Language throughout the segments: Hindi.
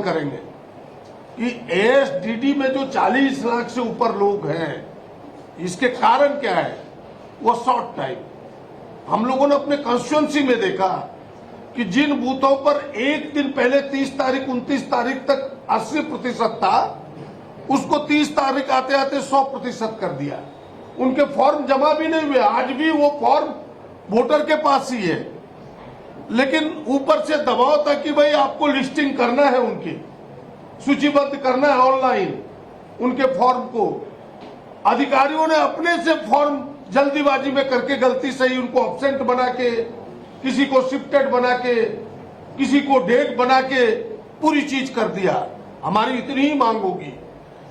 करेंगे कि एएसडीडी में जो 40 लाख से ऊपर लोग हैं, इसके कारण क्या है? वो शॉर्ट टाइम। हम लोगों ने अपने कॉन्स्टिट्यूएंसी में देखा कि जिन बूथों पर एक दिन पहले 30 तारीख 29 तारीख तक 80% था, उसको 30 तारीख आते आते 100% कर दिया। उनके फॉर्म जमा भी नहीं हुए, आज भी वो फॉर्म वोटर के पास ही है, लेकिन ऊपर से दबाव था कि भाई आपको लिस्टिंग करना है, उनकी सूचीबद्ध करना है ऑनलाइन उनके फॉर्म को। अधिकारियों ने अपने से फॉर्म जल्दीबाजी में करके गलती से ही उनको एब्सेंट बना के, किसी को शिफ्टेड बना के, किसी को डेट बना के पूरी चीज कर दिया। हमारी इतनी ही मांग होगी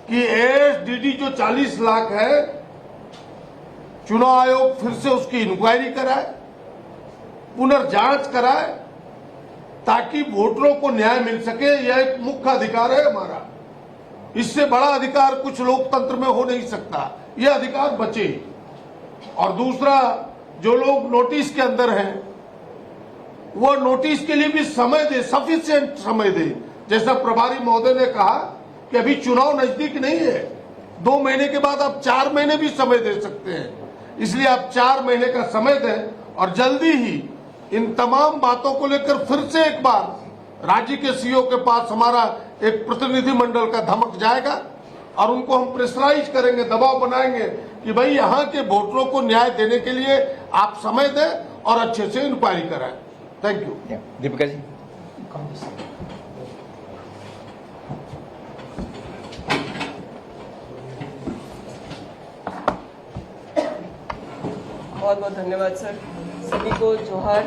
कि एएसडीडी जो 40 लाख है, चुनाव आयोग फिर से उसकी इंक्वायरी कराए, पुनर्जांच कराए, ताकि वोटरों को न्याय मिल सके। यह एक मुख्य अधिकार है हमारा, इससे बड़ा अधिकार कुछ लोकतंत्र में हो नहीं सकता। यह अधिकार बचे। और दूसरा, जो लोग नोटिस के अंदर हैं, वो नोटिस के लिए भी समय दे, सफिशिएंट समय दे। जैसा प्रभारी महोदय ने कहा कि अभी चुनाव नजदीक नहीं है, 2 महीने के बाद आप 4 महीने भी समय दे सकते हैं, इसलिए आप 4 महीने का समय दें और जल्दी ही इन तमाम बातों को लेकर फिर से एक बार राज्य के सीईओ के पास हमारा एक प्रतिनिधि मंडल का धमक जाएगा और उनको हम प्रेशराइज करेंगे, दबाव बनाएंगे कि भाई यहाँ के वोटरों को न्याय देने के लिए आप समय दें और अच्छे से इंक्वायरी कराएं। Thank you. दीपिका जी। बहुत बहुत धन्यवाद सर। सभी को जोहार।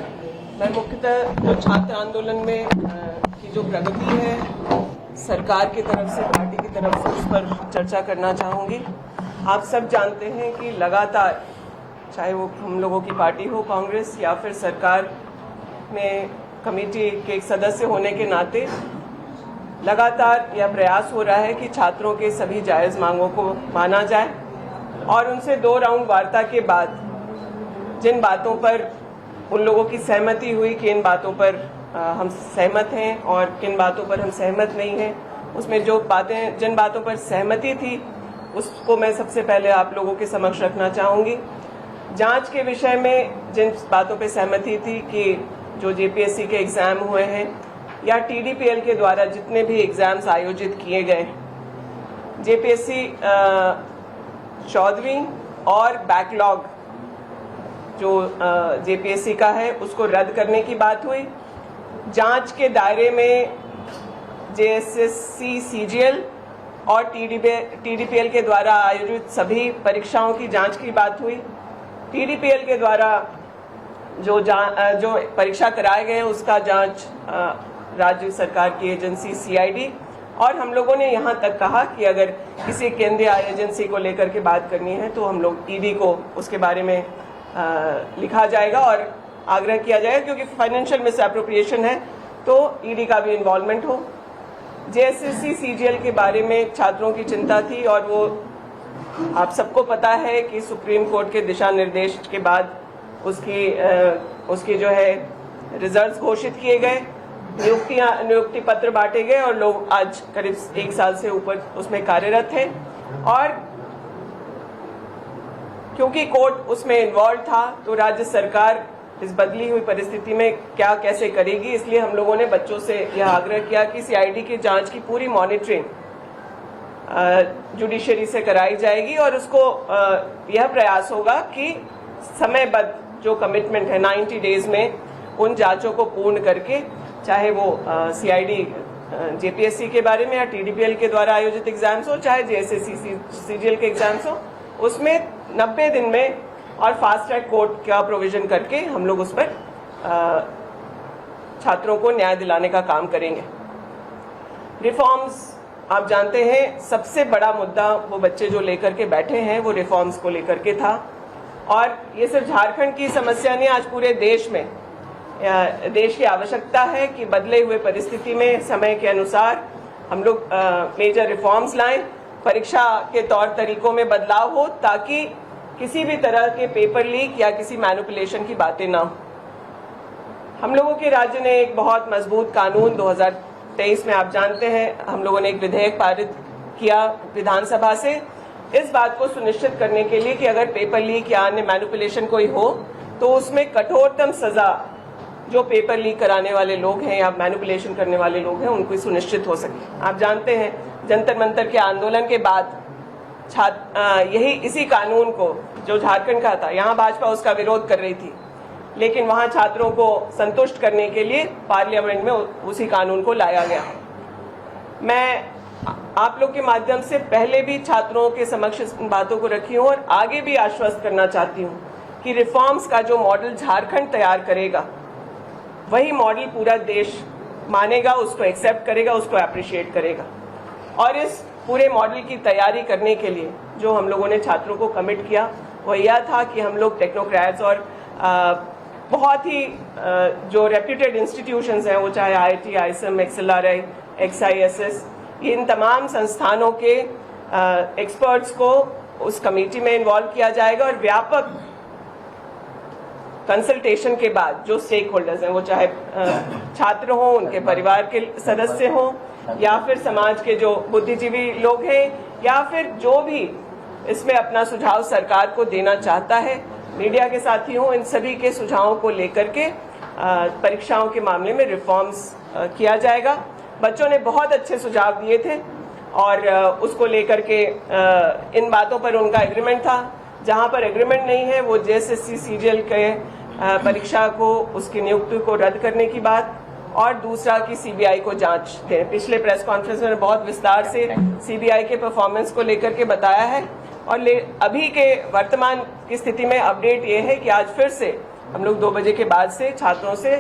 मैं मुख्यतः जो छात्र आंदोलन में की जो प्रगति है सरकार की तरफ से, पार्टी की तरफ से, उस पर चर्चा करना चाहूँगी। आप सब जानते हैं कि लगातार, चाहे वो हम लोगों की पार्टी हो कांग्रेस या फिर सरकार में कमेटी के एक सदस्य होने के नाते, लगातार यह प्रयास हो रहा है कि छात्रों के सभी जायज़ मांगों को माना जाए और उनसे 2 राउंड वार्ता के बाद जिन बातों पर उन लोगों की सहमति हुई कि इन बातों पर हम सहमत हैं और किन बातों पर हम सहमत नहीं हैं, उसमें जो बातें, जिन बातों पर सहमति थी उसको मैं सबसे पहले आप लोगों के समक्ष रखना चाहूँगी। जांच के विषय में जिन बातों पर सहमति थी कि जो जेपीएससी के एग्ज़ाम हुए हैं या टीडीपीएल के द्वारा जितने भी एग्ज़ाम्स आयोजित किए गए, जेपीएससी 14वीं और बैकलॉग जो जेपीएससी का है उसको रद्द करने की बात हुई। जांच के दायरे में जेएसएससी, सीजीएल और टीडीपीएल के द्वारा आयोजित सभी परीक्षाओं की जांच की बात हुई। टीडीपीएल के द्वारा जो परीक्षा कराए गए हैं उसका जांच राज्य सरकार की एजेंसी सीआईडी, और हम लोगों ने यहाँ तक कहा कि अगर किसी केंद्रीय एजेंसी को लेकर के बात करनी है तो हम लोग ईडी को उसके बारे में लिखा जाएगा और आग्रह किया जाएगा, क्योंकि फाइनेंशियल मिसअप्रोप्रिएशन है तो ईडी का भी इन्वॉल्वमेंट हो। जेएसएससी, सीजीएल के बारे में छात्रों की चिंता थी और वो आप सबको पता है कि सुप्रीम कोर्ट के दिशा निर्देश के बाद उसकी जो है रिजल्ट्स घोषित किए गए, नियुक्ति पत्र बांटे गए और लोग आज करीब 1 साल से ऊपर उसमें कार्यरत हैं। और क्योंकि कोर्ट उसमें इन्वॉल्व था तो राज्य सरकार इस बदली हुई परिस्थिति में क्या कैसे करेगी, इसलिए हम लोगों ने बच्चों से यह आग्रह किया कि सीआईडी की जांच की पूरी मॉनिटरिंग जुडिशरी से कराई जाएगी और उसको यह प्रयास होगा कि समयबद्ध जो कमिटमेंट है 90 डेज में उन जांचों को पूर्ण करके, चाहे वो सीआईडी जेपीएससी के बारे में या टीडीपीएल के द्वारा आयोजित एग्जाम्स हो, चाहे जेएसएससी सीजीएल के एग्जाम्स हो, उसमें 90 दिन में और फास्ट ट्रैक कोर्ट का प्रोविजन करके हम लोग उस पर छात्रों को न्याय दिलाने का काम करेंगे। रिफॉर्म्स, आप जानते हैं सबसे बड़ा मुद्दा वो बच्चे जो लेकर के बैठे हैं वो रिफॉर्म्स को लेकर के था, और ये सिर्फ झारखंड की समस्या नहीं, आज पूरे देश में देश की आवश्यकता है कि बदले हुए परिस्थिति में समय के अनुसार हम लोग मेजर रिफॉर्म्स लाएं, परीक्षा के तौर तरीकों में बदलाव हो ताकि किसी भी तरह के पेपर लीक या किसी मैनिपुलेशन की बातें ना हो। हम लोगों के राज्य ने एक बहुत मजबूत कानून 2023 में आप जानते हैं हम लोगों ने एक विधेयक पारित किया विधानसभा से इस बात को सुनिश्चित करने के लिए कि अगर पेपर लीक या अन्य मैनिपुलेशन कोई हो तो उसमें कठोरतम सजा जो पेपर लीक कराने वाले लोग हैं या मैनिपुलेशन करने वाले लोग हैं उनको सुनिश्चित हो सके। आप जानते हैं जंतर मंतर के आंदोलन के बाद इसी कानून को जो झारखंड का था, यहाँ भाजपा उसका विरोध कर रही थी, लेकिन वहाँ छात्रों को संतुष्ट करने के लिए पार्लियामेंट में उसी कानून को लाया गया। मैं आप लोग के माध्यम से पहले भी छात्रों के समक्ष इन बातों को रखी हूँ और आगे भी आश्वस्त करना चाहती हूँ कि रिफॉर्म्स का जो मॉडल झारखंड तैयार करेगा वही मॉडल पूरा देश मानेगा, उसको एक्सेप्ट करेगा, उसको अप्रिशिएट करेगा। और इस पूरे मॉडल की तैयारी करने के लिए जो हम लोगों ने छात्रों को कमिट किया वह यह था कि हम लोग टेक्नोक्रेट्स और बहुत ही जो रेप्यूटेड इंस्टीट्यूशंस हैं, वो चाहे IIT, ISM, XLRI, XISS, इन तमाम संस्थानों के एक्सपर्ट्स को उस कमेटी में इन्वॉल्व किया जाएगा और व्यापक कंसल्टेशन के बाद जो स्टेक होल्डर्स हैं, वो चाहे छात्र हों, उनके परिवार के सदस्य हों या फिर समाज के जो बुद्धिजीवी लोग हैं या फिर जो भी इसमें अपना सुझाव सरकार को देना चाहता है, मीडिया के साथी हों, इन सभी के सुझावों को लेकर के परीक्षाओं के मामले में रिफॉर्म्स किया जाएगा। बच्चों ने बहुत अच्छे सुझाव दिए थे और उसको लेकर के इन बातों पर उनका एग्रीमेंट था। जहां पर एग्रीमेंट नहीं है वो JSSC CGL के परीक्षा को उसकी नियुक्ति को रद्द करने की बात और दूसरा कि CBI को जांच दें। पिछले प्रेस कॉन्फ्रेंस में बहुत विस्तार से CBI के परफॉर्मेंस को लेकर के बताया है और अभी के वर्तमान की स्थिति में अपडेट ये है कि आज फिर से हम लोग 2 बजे के बाद से छात्रों से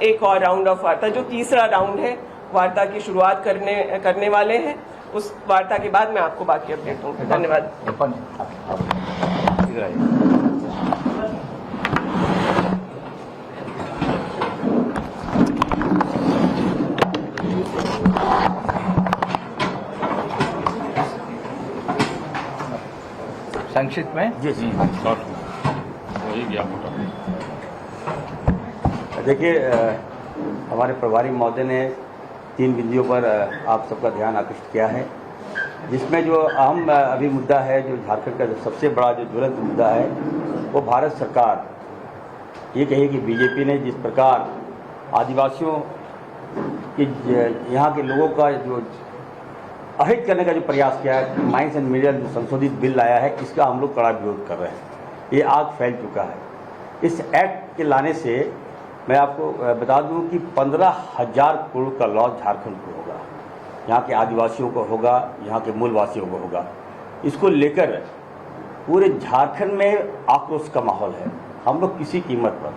एक और राउंड ऑफ वार्ता, जो तीसरा राउंड है, वार्ता की शुरुआत करने वाले हैं। उस वार्ता के बाद मैं आपको बाकी अपडेट दूंगा। धन्यवाद। संक्षिप्त में जी जी वही गया मोटा। देखिए, हमारे प्रभारी महोदय ने 3 बिंदुओं पर आप सबका ध्यान आकृष्ट किया है, जिसमें जो अहम अभी मुद्दा है, जो झारखंड का जो सबसे बड़ा जो ज्वलंत मुद्दा है, वो भारत सरकार ये कहे कि बीजेपी ने जिस प्रकार आदिवासियों के यहाँ के लोगों का जो अहित करने का जो प्रयास किया है, माइंस एंड मिनरल जो संशोधित बिल लाया है, इसका हम लोग कड़ा विरोध कर रहे हैं। ये आग फैल चुका है। इस एक्ट के लाने से मैं आपको बता दूं कि 15,000 करोड़ का लॉस झारखंड को होगा, यहाँ के आदिवासियों को होगा, यहाँ के मूलवासियों को होगा। इसको लेकर पूरे झारखंड में आक्रोश का माहौल है। हम लोग किसी कीमत पर,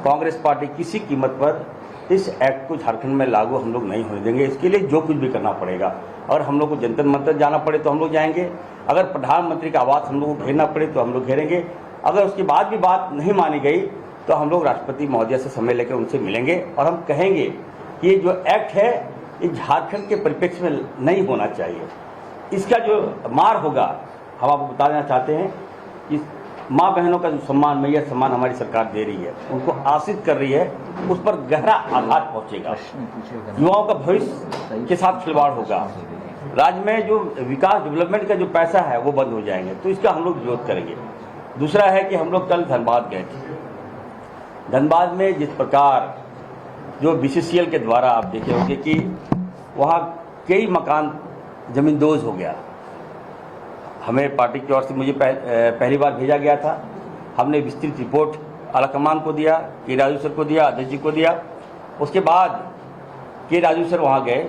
कांग्रेस पार्टी किसी कीमत पर इस एक्ट को झारखंड में लागू हम लोग नहीं होने देंगे। इसके लिए जो कुछ भी करना पड़ेगा, अगर हम लोग को जंतर मंतर जाना पड़े तो हम लोग जाएंगे, अगर प्रधानमंत्री का आवास हम लोग को घेरना पड़े तो हम लोग घेरेंगे, अगर उसके बाद भी बात नहीं मानी गई तो हम लोग राष्ट्रपति महोदय से समय लेकर उनसे मिलेंगे और हम कहेंगे कि ये जो एक्ट है ये झारखंड के परिप्रेक्ष्य में नहीं होना चाहिए। इसका जो मार होगा, हम आपको बता देना चाहते हैं कि माँ बहनों का जो सम्मान, मैया सम्मान हमारी सरकार दे रही है, उनको आश्रित कर रही है, उस पर गहरा आघात पहुंचेगा। युवाओं का भविष्य के साथ खिलवाड़ होगा। राज्य में जो विकास डेवलपमेंट का जो पैसा है वो बंद हो जाएंगे, तो इसका हम लोग विरोध करेंगे। दूसरा है कि हम लोग कल धनबाद गए थे। धनबाद में जिस प्रकार जो BCCL के द्वारा आप देखे होंगे कि वहाँ कई मकान जमींदोज हो गया। हमें पार्टी की ओर से मुझे पहली बार भेजा गया था। हमने विस्तृत रिपोर्ट आलाकमान को दिया, के राजू सर को दिया, अध्यक्ष जी को दिया। उसके बाद के राजू सर वहाँ गए।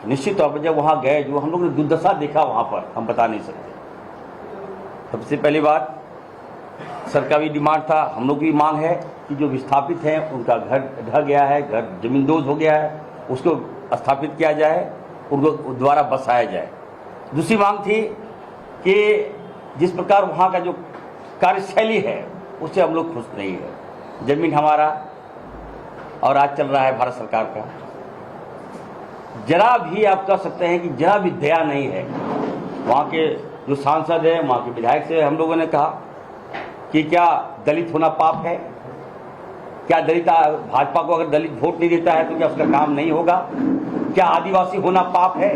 निश्चित तौर पर जब वहाँ गए, जो हम लोग ने दुर्दशा देखा वहाँ पर हम बता नहीं सकते। सबसे पहली बात, सर का भी डिमांड था, हम लोग की मांग है कि जो विस्थापित हैं उनका घर ढह गया है, घर जमींदोज हो गया है, उसको स्थापित किया जाए, उनको दोबारा बसाया जाए। दूसरी मांग थी कि जिस प्रकार वहाँ का जो कार्यशैली है उससे हम लोग खुश नहीं है। जमीन हमारा और आज चल रहा है भारत सरकार का। जरा भी आप कह सकते हैं कि जरा भी दया नहीं है। वहाँ के जो सांसद हैं, वहाँ के विधायक से हम लोगों ने कहा कि क्या दलित होना पाप है? क्या दलित भाजपा को अगर दलित वोट नहीं देता है तो क्या उसका काम नहीं होगा? क्या आदिवासी होना पाप है?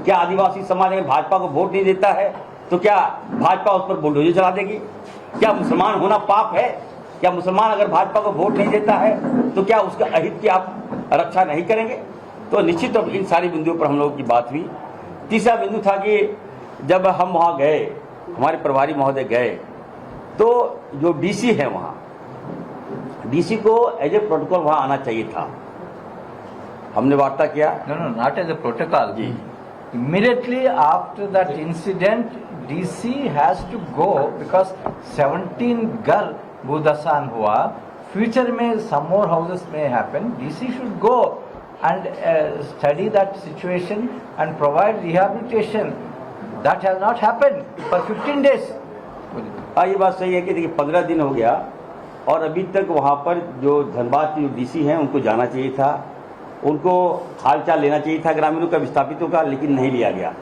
क्या आदिवासी समाज अगर भाजपा को वोट नहीं देता है तो क्या भाजपा उस पर बुलडोजर चला देगी? क्या मुसलमान होना पाप है? क्या मुसलमान अगर भाजपा को वोट नहीं देता है तो क्या उसका अहित की आप रक्षा नहीं करेंगे? तो निश्चित तौर इन सारी बिंदुओं पर हम लोगों की बात हुई। तीसरा बिंदु था कि जब हम वहाँ गए, हमारे प्रभारी महोदय गए, तो जो डीसी है वहाँ, डीसी को एज ए प्रोटोकॉल वहाँ आना चाहिए था। हमने वार्ता किया। No, not as a protocol. Immediately after that incident, DC has to go because 17 girl Budasan हुआ. Future में some more houses may happen. DC should go and study that situation and provide rehabilitation. That has not happened for 15 days. हाँ, ये बात सही है कि देखिए 15 दिन हो गया और अभी तक वहाँ पर जो धनबाद के जो डीसी हैं उनको जाना चाहिए था, उनको हालचाल लेना चाहिए था ग्रामीणों का, विस्थापितों का, लेकिन नहीं लिया गया।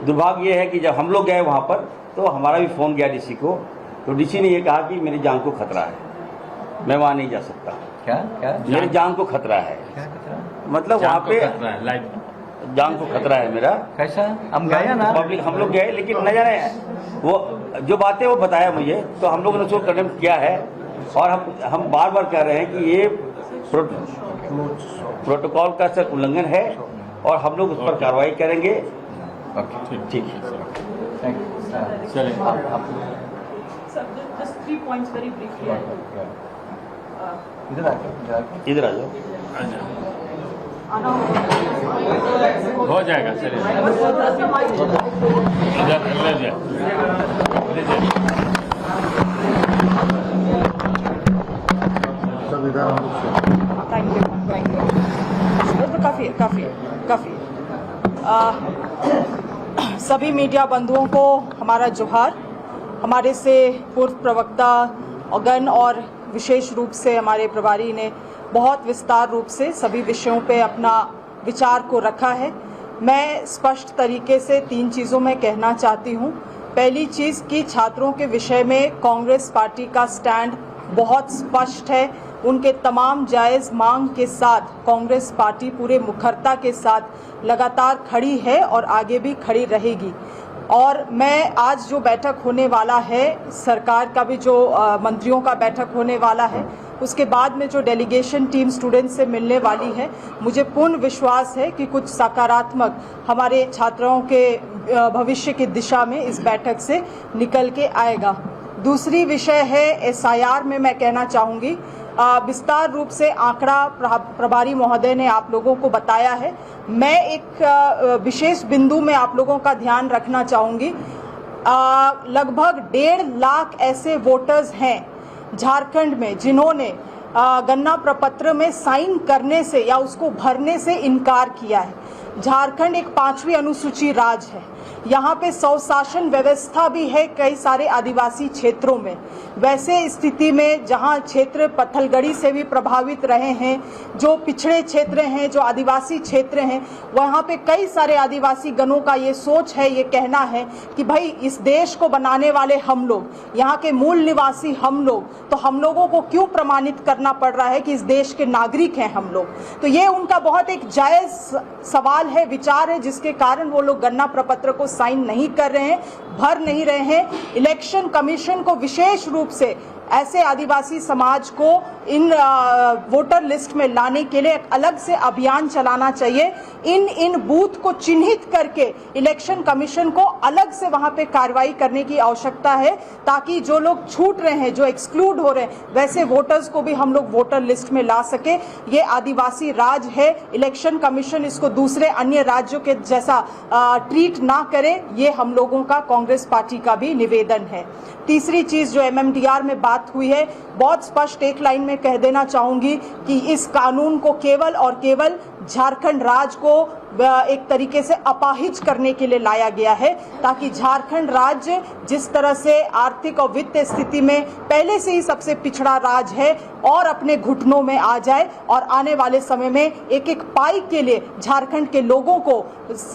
दुर्भाग्य ये है कि जब हम लोग गए वहाँ पर तो हमारा भी फ़ोन गया डीसी को, तो डीसी ने ये कहा कि मेरी जान को खतरा है, मैं वहाँ नहीं जा सकता। क्या मेरी जान को खतरा है, क्या खतरा? मतलब वहाँ पे लाइव जान को खतरा है मेरा। कैसा? हम गए ना, पब्लिक हम लोग गए, लेकिन न जाने वो जो बातें वो बताया मुझे, तो हम लोगों ने उसको कंडेम किया है और हम बार बार कह रहे हैं कि ये प्रोटोकॉल का सर उल्लंघन है और हम लोग उस पर कार्रवाई करेंगे। ठीक है, थैंक यू। चलिए। Just 3 points very briefly. इधर आके इधर आ जाओ। हो जाएगा, चलिए इधर ले जाए। Thank you. काफी। सभी मीडिया बंधुओं को हमारा जोहार। हमारे से पूर्व प्रवक्ता गण और विशेष रूप से हमारे प्रभारी ने बहुत विस्तार रूप से सभी विषयों पे अपना विचार को रखा है। मैं स्पष्ट तरीके से 3 चीज़ों में कहना चाहती हूँ। पहली चीज़ कि छात्रों के विषय में कांग्रेस पार्टी का स्टैंड बहुत स्पष्ट है। उनके तमाम जायज़ मांग के साथ कांग्रेस पार्टी पूरे मुखरता के साथ लगातार खड़ी है और आगे भी खड़ी रहेगी। और मैं आज जो बैठक होने वाला है, सरकार का भी जो मंत्रियों का बैठक होने वाला है, उसके बाद में जो डेलीगेशन टीम स्टूडेंट से मिलने वाली है, मुझे पूर्ण विश्वास है कि कुछ सकारात्मक हमारे छात्रों के भविष्य की दिशा में इस बैठक से निकल के आएगा। दूसरी विषय है SIR में मैं कहना चाहूँगी, विस्तार रूप से आंकड़ा प्रभारी महोदय ने आप लोगों को बताया है। मैं एक विशेष बिंदु में आप लोगों का ध्यान रखना चाहूँगी। लगभग 1.5 लाख ऐसे वोटर्स हैं झारखंड में जिन्होंने गन्ना प्रपत्र में साइन करने से या उसको भरने से इनकार किया है। झारखंड एक 5वीं अनुसूची राज्य है। यहाँ पे स्वशासन व्यवस्था भी है कई सारे आदिवासी क्षेत्रों में। वैसे स्थिति में जहाँ क्षेत्र पत्थलगड़ी से भी प्रभावित रहे हैं, जो पिछड़े क्षेत्र हैं, जो आदिवासी क्षेत्र हैं, वहाँ पे कई सारे आदिवासी गणों का ये सोच है, ये कहना है कि भाई इस देश को बनाने वाले हम लोग, यहाँ के मूल निवासी हम लोग, तो हम लोगों को क्यों प्रमाणित करना पड़ रहा है कि इस देश के नागरिक हैं हम लोग। तो ये उनका बहुत एक जायज़ सवाल है, विचार है, जिसके कारण वो लोग गन्ना प्रपत्र को साइन नहीं कर रहे हैं, भर नहीं रहे हैं। इलेक्शन कमीशन को विशेष रूप से ऐसे आदिवासी समाज को इन वोटर लिस्ट में लाने के लिए एक अलग से अभियान चलाना चाहिए। इन बूथ को चिन्हित करके इलेक्शन कमीशन को अलग से वहां पे कार्रवाई करने की आवश्यकता है, ताकि जो लोग छूट रहे हैं, जो एक्सक्लूड हो रहे हैं, वैसे वोटर्स को भी हम लोग वोटर लिस्ट में ला सके। ये आदिवासी राज है, इलेक्शन कमीशन इसको दूसरे अन्य राज्यों के जैसा ट्रीट ना करे, ये हम लोगों का, कांग्रेस पार्टी का भी निवेदन है। तीसरी चीज जो MMDR में बात हुई है, बहुत स्पष्ट एक लाइन में कह देना चाहूंगी कि इस कानून को केवल और केवल झारखंड राज्य को एक तरीके से अपाहिज करने के लिए लाया गया है, ताकि झारखंड राज्य जिस तरह से आर्थिक और वित्तीय स्थिति में पहले से ही सबसे पिछड़ा राज्य है और अपने घुटनों में आ जाए और आने वाले समय में एक एक पाई के लिए झारखंड के लोगों को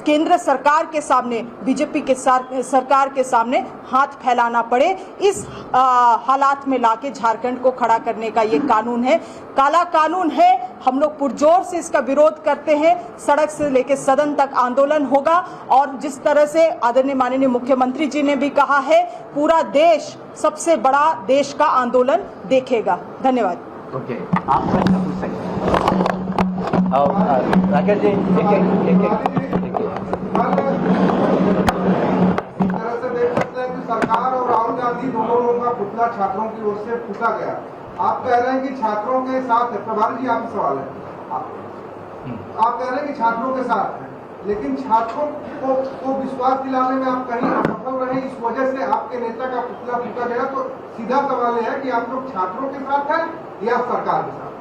केंद्र सरकार के सामने, बीजेपी के सरकार के सामने हाथ फैलाना पड़े। इस हालात में लाके झारखंड को खड़ा करने का ये कानून है, काला कानून है। हम लोग पुरजोर से इसका विरोध करते हैं। सड़क से लेकर सदन तक आंदोलन होगा और जिस तरह से आदरणीय माननीय मुख्यमंत्री जी ने भी कहा है, पूरा देश सबसे बड़ा देश का आंदोलन देखेगा। धन्यवाद। ओके, आप प्रश्न पूछ सकते हैं। और राकेश जी एक इस तरह से देख सकते हैं कि सरकार और राहुल गांधी दोनों का पुतला छात्रों की ओर से फूटा गया। आप कह रहे हैं कि छात्रों के साथ है। प्रभारी जी, आपसे सवाल है। आप कह रहे हैं कि छात्रों के साथ है, लेकिन छात्रों को विश्वास दिलाने में आप कहीं असफल रहे, इस वजह से आपके नेता का पुतला फूटा गया। तो सीधा सवाल यह है कि आप लोग छात्रों के साथ हैं या सरकार के साथ?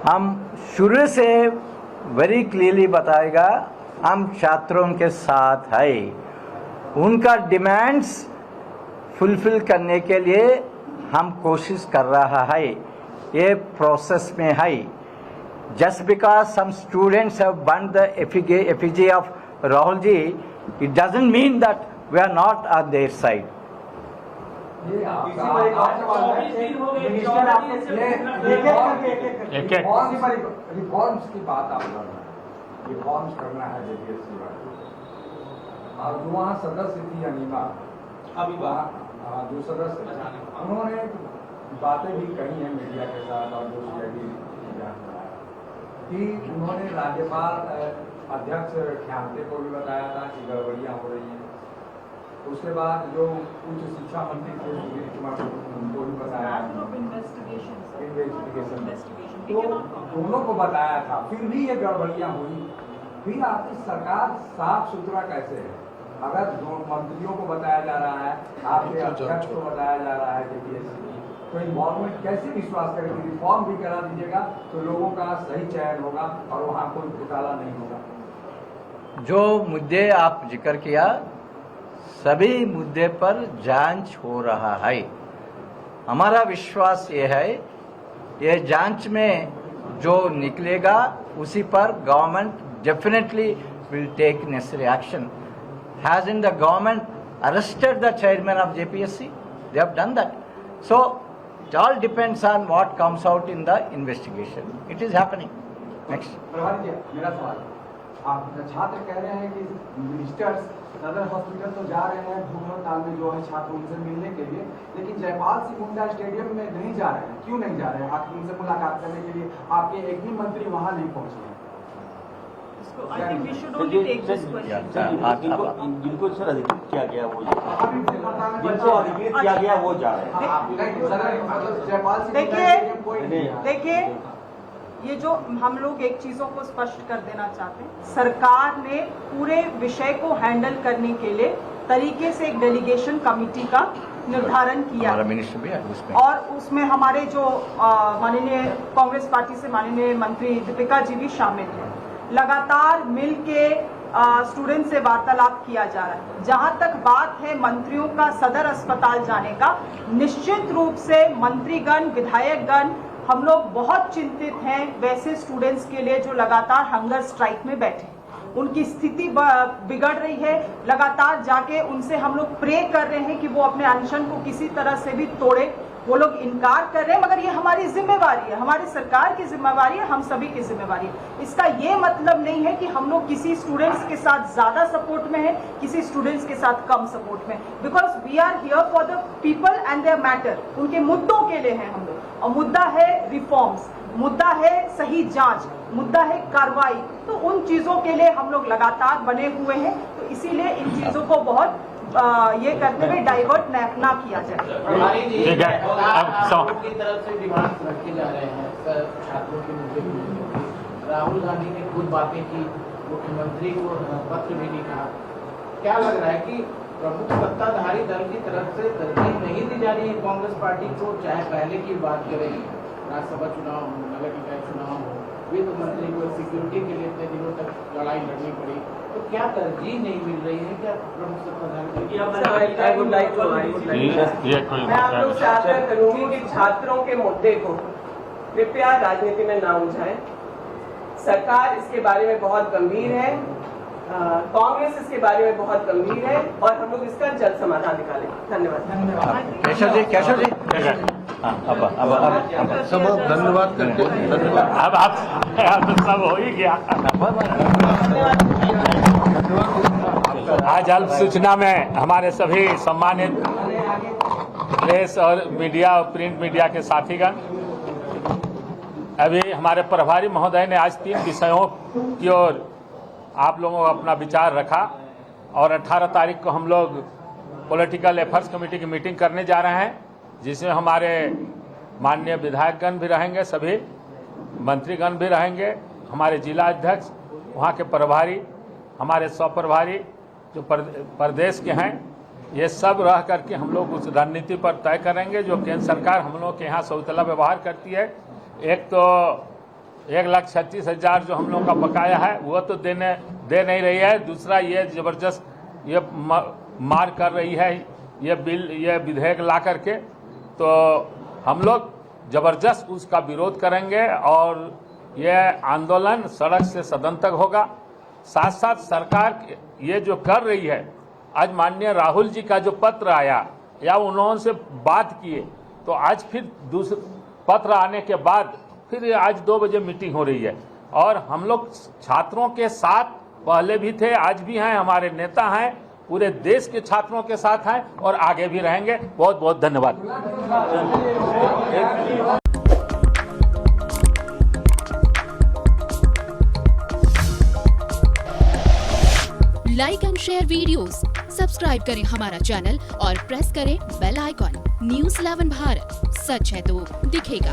हम शुरू से वेरी क्लियरली बताएगा, हम छात्रों के साथ है। उनका डिमांड्स फुलफिल करने के लिए हम कोशिश कर रहा है, ये प्रोसेस में है। Just because some students have burned the effigy of Rahul ji, it doesn't mean that we are not on their side. Reforms की बात आप कर रहे हैं, रिफॉर्म्स करना है जेपीएससी वाले। और जो वहाँ सदस्य थी अनीमा, अभी वहाँ जो सदस्य उन्होंने बातें भी कही हैं मीडिया के साथ, और जो सीआईडी कि उन्होंने राज्यपाल अध्यक्ष ख्याते को भी बताया था कि गड़बड़ियाँ हो रही हैं। उसके बाद जो उच्च शिक्षा मंत्री थे सुनील कुमार, उनको भी बताया, इन्वेस्टिगेशन तो दोनों को बताया था, फिर भी ये गड़बड़ियाँ हुई। फिर आपकी सरकार साफ सुथरा कैसे है? अगर दो मंत्रियों को बताया जा रहा है, आपके अध्यक्ष को बताया जा रहा है जेपीएससी, तो इन्वॉल्वमेंट कैसे विश्वास करेगी? रिफॉर्म भी करा दीजिएगा तो लोगों का सही चयन होगा और वहाँ कोई घोटाला नहीं होगा। जो मुद्दे आप जिक्र किया, सभी मुद्दे पर जांच हो रहा है। हमारा विश्वास ये है, ये जांच में जो निकलेगा उसी पर government definitely will take necessary action. Has in the government arrested the chairman of JPSC? They have done that. So it all depends on what comes out in the investigation. It is happening. Next. प्रभारी जी, मेरा सवाल, आप छात्र कह रहे हैं कि मिनिस्टर्स सदर हॉस्पिटल तो जा रहे हैं भूख हड़ताल में, जो है छात्र उनसे मिलने के लिए, लेकिन जयपाल सिंह मुंडा स्टेडियम में नहीं जा रहे हैं। क्यों नहीं जा रहे हैं? आखिर उनसे मुलाकात करने के लिए आपके एक भी मंत्री वहाँ नहीं पहुँचे हैं। I think we should only take this question. जिनको सर अधिकृत किया गया वो जिनको अधिकृत किया गया वो जा रहे हैं। देखिए, ये जो हम लोग एक चीजों को स्पष्ट कर देना चाहते हैं, सरकार ने पूरे विषय को हैंडल करने के लिए तरीके से एक डेलीगेशन कमेटी का निर्धारण किया मिनिस्टर भी है उसमें, और उसमें हमारे जो माननीय कांग्रेस पार्टी से माननीय मंत्री दीपिका जी भी शामिल हैं। लगातार मिल के स्टूडेंट से वार्तालाप किया जा रहा है। जहां तक बात है मंत्रियों का सदर अस्पताल जाने का, निश्चित रूप से मंत्रीगण, विधायकगण, हम लोग बहुत चिंतित हैं वैसे स्टूडेंट्स के लिए जो लगातार हंगर स्ट्राइक में बैठे। उनकी स्थिति बिगड़ रही है। लगातार जाके उनसे हम लोग प्रे कर रहे हैं कि वो अपने अनशन को किसी तरह से भी तोड़े। वो लोग इनकार कर रहे हैं, मगर ये हमारी जिम्मेवारी है, हमारी सरकार की जिम्मेवारी है, हम सभी की जिम्मेवारी है। इसका ये मतलब नहीं है कि हम लोग किसी स्टूडेंट्स के साथ ज्यादा सपोर्ट में है, किसी स्टूडेंट्स के साथ कम सपोर्ट में, because we are here for the people and their matter. उनके मुद्दों के लिए हैं हम लोग, और मुद्दा है रिफॉर्म्स, मुद्दा है सही जांच, मुद्दा है कार्रवाई। तो उन चीजों के लिए हम लोग लगातार बने हुए हैं। तो इसीलिए इन चीजों को बहुत ये करते हुए डाइवर्ट ना किया जाए। ठीक है, अब की तरफ से डिमांड्स रखे जा रहे हैं सर, छात्रों के मुद्दे। राहुल गांधी ने खुद बातें की, मुख्यमंत्री को पत्र भी लिखा। क्या लग रहा है कि प्रमुख सत्ताधारी दल की तरफ से तरजीह नहीं दी जा रही है कांग्रेस पार्टी को, चाहे पहले की बात करें राज्यसभा चुनाव हो, नगर निकाय चुनाव हो, वित्त मंत्री को सिक्योरिटी के लिए इतने दिनों तक लड़ाई लड़नी पड़ी, तो क्या तरजीह नहीं मिल रही है? क्या प्रमुख प्रधानमंत्री ये कोई मैं आप लोग से आग्रह करूंगी कि छात्रों के मुद्दे को कृपया राजनीति में ना उलझाएं। सरकार इसके बारे में बहुत गंभीर है, कांग्रेस इसके बारे में बहुत गंभीर है और हम लोग इसका जल्द समाधान निकालें। धन्यवाद। केशव जी हाँ, अब सब धन्यवाद करके धन्यवाद। अब आप सब हो ही गया। आज अल्प सूचना में हमारे सभी सम्मानित प्रेस और मीडिया और प्रिंट मीडिया के साथीगण, अभी हमारे प्रभारी महोदय ने आज 3 विषयों की ओर आप लोगों को अपना विचार रखा और 18 तारीख को हम लोग पॉलिटिकल एफर्ट्स कमेटी की मीटिंग करने जा रहे हैं, जिसमें हमारे माननीय विधायकगण भी रहेंगे, सभी मंत्रीगण भी रहेंगे, हमारे जिला अध्यक्ष, वहाँ के प्रभारी, हमारे प्रभारी जो प्रदेश के हैं, ये सब रह करके हम लोग उस रणनीति पर तय करेंगे जो केंद्र सरकार हम लोग के यहाँ सौतला व्यवहार करती है। एक तो 1,36,000 जो हम लोग का बकाया है वो तो दे नहीं रही है, दूसरा ये जबरदस्त ये मार कर रही है ये बिल, ये विधेयक ला करके, तो हम लोग जबरदस्त उसका विरोध करेंगे और ये आंदोलन सड़क से सदन तक होगा। साथ साथ सरकार ये जो कर रही है, आज माननीय राहुल जी का जो पत्र आया या उन्होंने बात किए, तो आज फिर दूसरा पत्र आने के बाद फिर आज 2 बजे मीटिंग हो रही है और हम लोग छात्रों के साथ पहले भी थे, आज भी हैं, हमारे नेता हैं, पूरे देश के छात्रों के साथ हैं और आगे भी रहेंगे। बहुत बहुत धन्यवाद। Like and share videos, subscribe करें हमारा चैनल और प्रेस करें बेल आइकॉन। News 11 भारत, सच है तो दिखेगा।